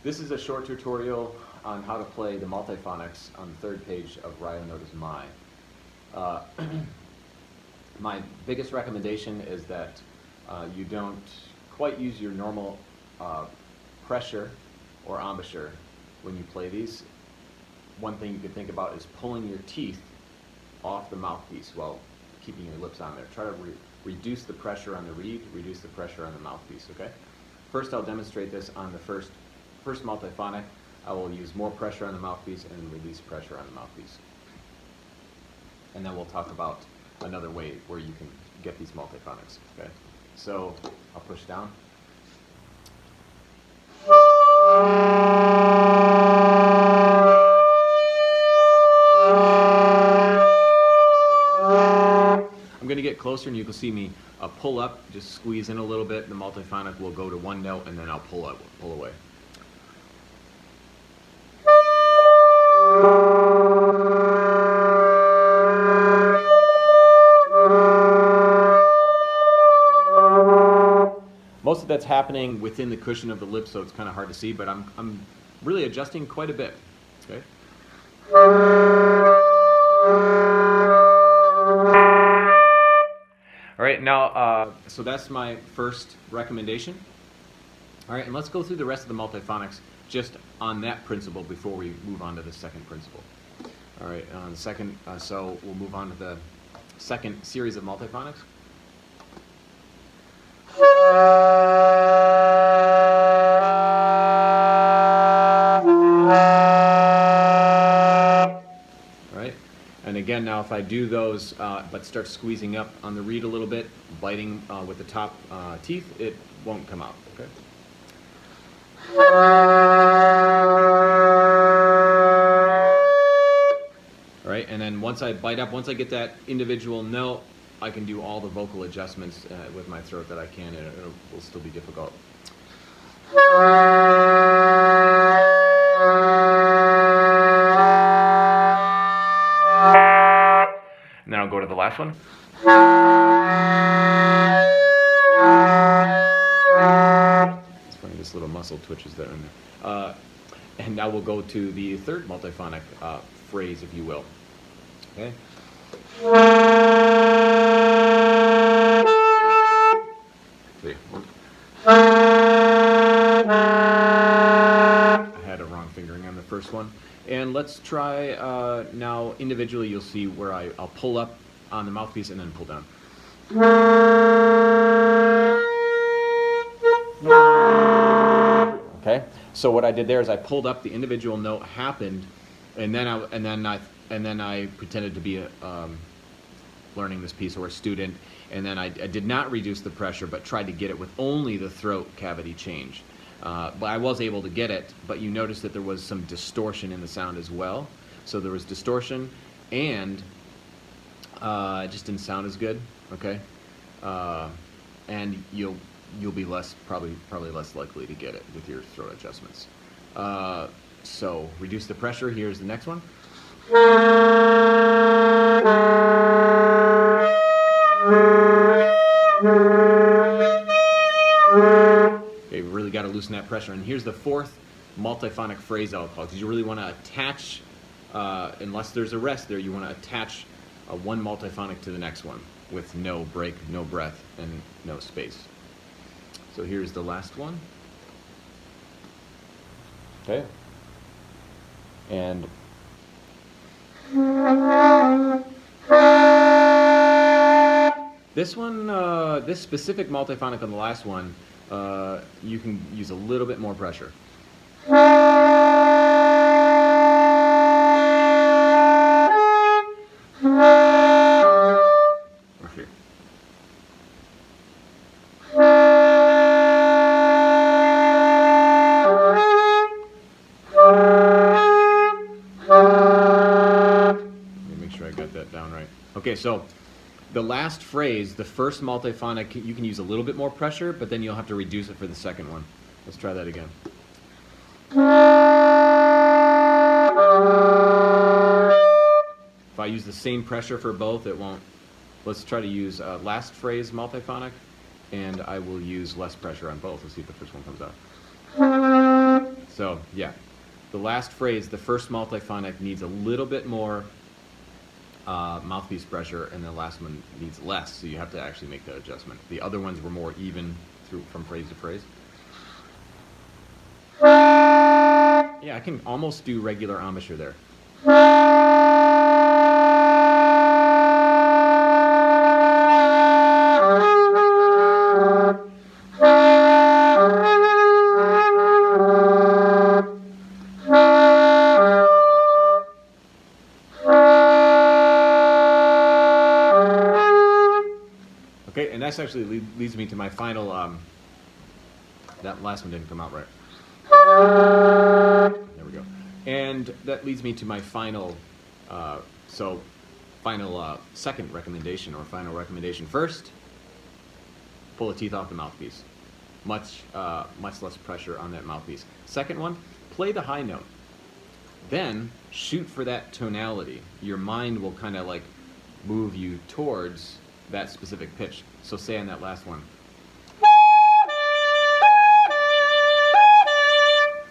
This is a short tutorial on how to play the multiphonics on the third page of Nodas My. My biggest recommendation is that you don't quite use your normal pressure or embouchure when you play these. One thing you can think about is pulling your teeth off the mouthpiece while keeping your lips on there. Try to reduce the pressure on the reed, reduce the pressure on the mouthpiece, okay? First I'll demonstrate this on the first multiphonic. I will use more pressure on the mouthpiece and release pressure on the mouthpiece. And then we'll talk about another way where you can get these multiphonics, okay? So I'll push down. I'm going to get closer and you can see me pull up, just squeeze in a little bit. The multiphonic will go to one note and then I'll pull away. Most of that's happening within the cushion of the lip, so it's kind of hard to see, but I'm really adjusting quite a bit. Okay. All right, now, so that's my first recommendation. All right, and let's go through the rest of the multiphonics just on that principle before we move on to the second principle. All right, the second, so we'll move on to the second series of multiphonics. And again, now if I do those, but start squeezing up on the reed a little bit, biting with the top teeth, it won't come out, okay? All right, and then once I bite up, once I get that individual note, I can do all the vocal adjustments with my throat that I can, and it will still be difficult. And then I'll go to the last one. It's funny, this little muscle twitches there. And now we'll go to the third multiphonic phrase, if you will. Okay. See. I had a wrong fingering on the first one. And let's try now individually. You'll see where I'll pull up on the mouthpiece and then pull down. Okay. So what I did there is I pulled up. The individual note happened, and then I pretended to be learning this piece or a student, and then I did not reduce the pressure, but tried to get it with only the throat cavity change. But I was able to get it, but you notice that there was some distortion in the sound as well. So there was distortion, and it just didn't sound as good. Okay, and you'll be probably less likely to get it with your throat adjustments. So reduce the pressure. Here's the next one. Okay, we really got to loosen that pressure. And here's the fourth multiphonic phrase I'll call, because you really want to attach, unless there's a rest there, you want to attach one multiphonic to the next one with no break, no breath, and no space. So here's the last one. Okay. And this one, this specific multiphonic on the last one, you can use a little bit more pressure. Okay. Let me make sure I got that down right. Okay, so the last phrase, the first multiphonic, you can use a little bit more pressure, but then you'll have to reduce it for the second one. Let's try that again. If I use the same pressure for both, it won't. Let's try to use last phrase multiphonic, and I will use less pressure on both. Let's see if the first one comes out. So yeah, the last phrase, the first multiphonic, needs a little bit more mouthpiece pressure, and the last one needs less, so you have to actually make that adjustment. The other ones were more even through from phrase to phrase. Yeah, I can almost do regular embouchure there. Okay, and that's actually leads me to my final, that last one didn't come out right. There we go. And that leads me to my final, second recommendation, or final recommendation. First, pull the teeth off the mouthpiece. Much less pressure on that mouthpiece. Second one, play the high note. Then shoot for that tonality. Your mind will kind of like move you towards that specific pitch. So say on that last one,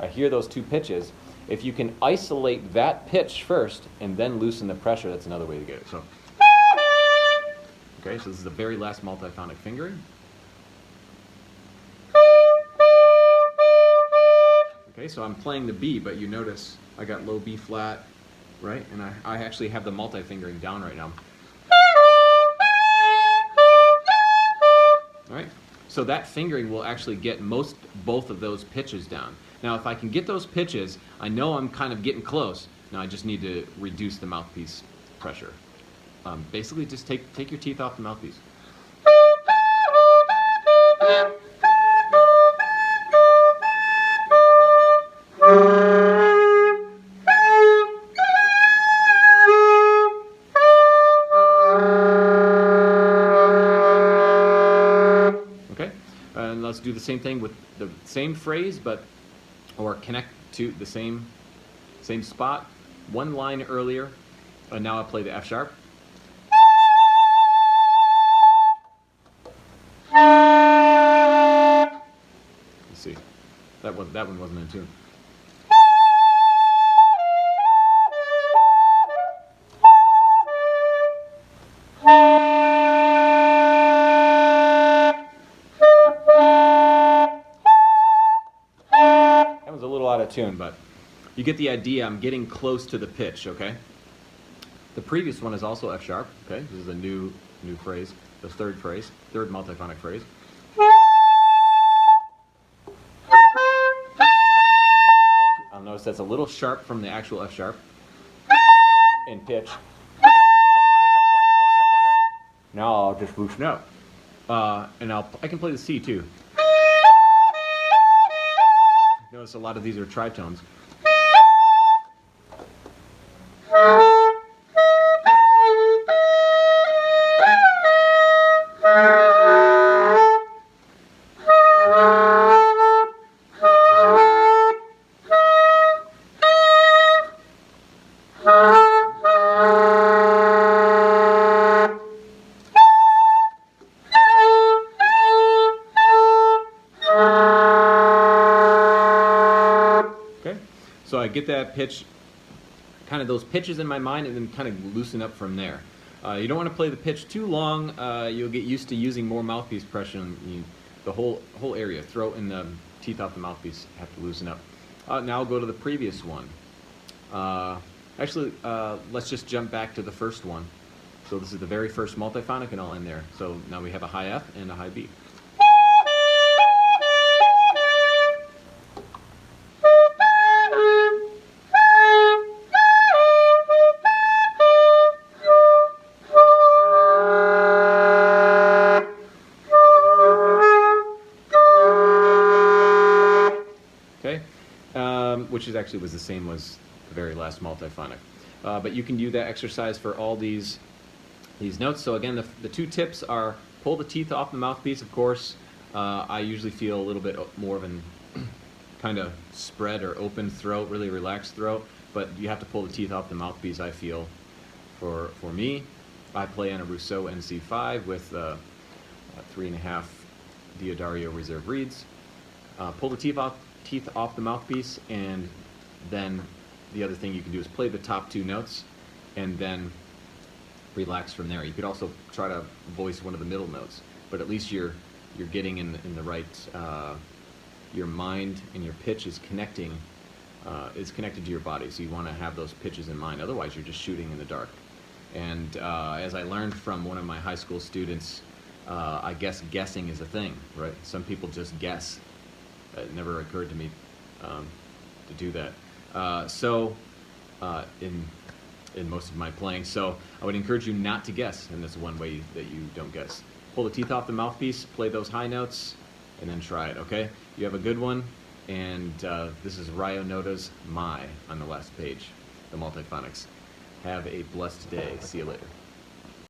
I hear those two pitches. If you can isolate that pitch first and then loosen the pressure, that's another way to get it. So, okay, so this is the very last multiphonic fingering. Okay, so I'm playing the B, but you notice I got low B flat, right? And I actually have the multi-fingering down right now. All right, so that fingering will actually get both of those pitches down. Now, if I can get those pitches, I know I'm kind of getting close. Now I just need to reduce the mouthpiece pressure. Basically, just take your teeth off the mouthpiece. Okay, and let's do the same thing with the same phrase, or connect to the same spot. One line earlier, and now I play the F sharp. Let's see, that one wasn't in tune. That was a little out of tune, but you get the idea. I'm getting close to the pitch, okay? The previous one is also F sharp, okay? This is a new phrase, the third multiphonic phrase. I'll notice that's a little sharp from the actual F sharp in pitch. Now I'll just loosen up, and I can play the C too. Notice a lot of these are tritones. So I get that pitch, kind of those pitches in my mind, and then kind of loosen up from there. You don't want to play the pitch too long. You'll get used to using more mouthpiece pressure, and the whole area, throat and the teeth off the mouthpiece, have to loosen up. Now I'll go to the previous one. Actually, let's just jump back to the first one. So this is the very first multiphonic, and I'll end there. So now we have a high F and a high B. Which actually was the same as the very last multiphonic. But you can do that exercise for all these notes. So again, the two tips are pull the teeth off the mouthpiece, of course. I usually feel a little bit more of an kind of spread or open throat, really relaxed throat, but you have to pull the teeth off the mouthpiece, I feel. For me, I play on a Rousseau NC5 with 3.5 Diodario reserve reeds. Pull the teeth off teeth off the mouthpiece, and then the other thing you can do is play the top two notes and then relax from there. You could also try to voice one of the middle notes, but at least you're getting in the right, your mind and your pitch is connected to your body, so you want to have those pitches in mind. Otherwise, you're just shooting in the dark. And as I learned from one of my high school students, I guess guessing is a thing, right? Some people just guess. It never occurred to me to do that. In most of my playing, so I would encourage you not to guess, and that's one way that you don't guess. Pull the teeth off the mouthpiece, play those high notes, and then try it, okay? You have a good one, and this is Ryo Nodas, My, on the last page, the Multiphonics. Have a blessed day. See you later.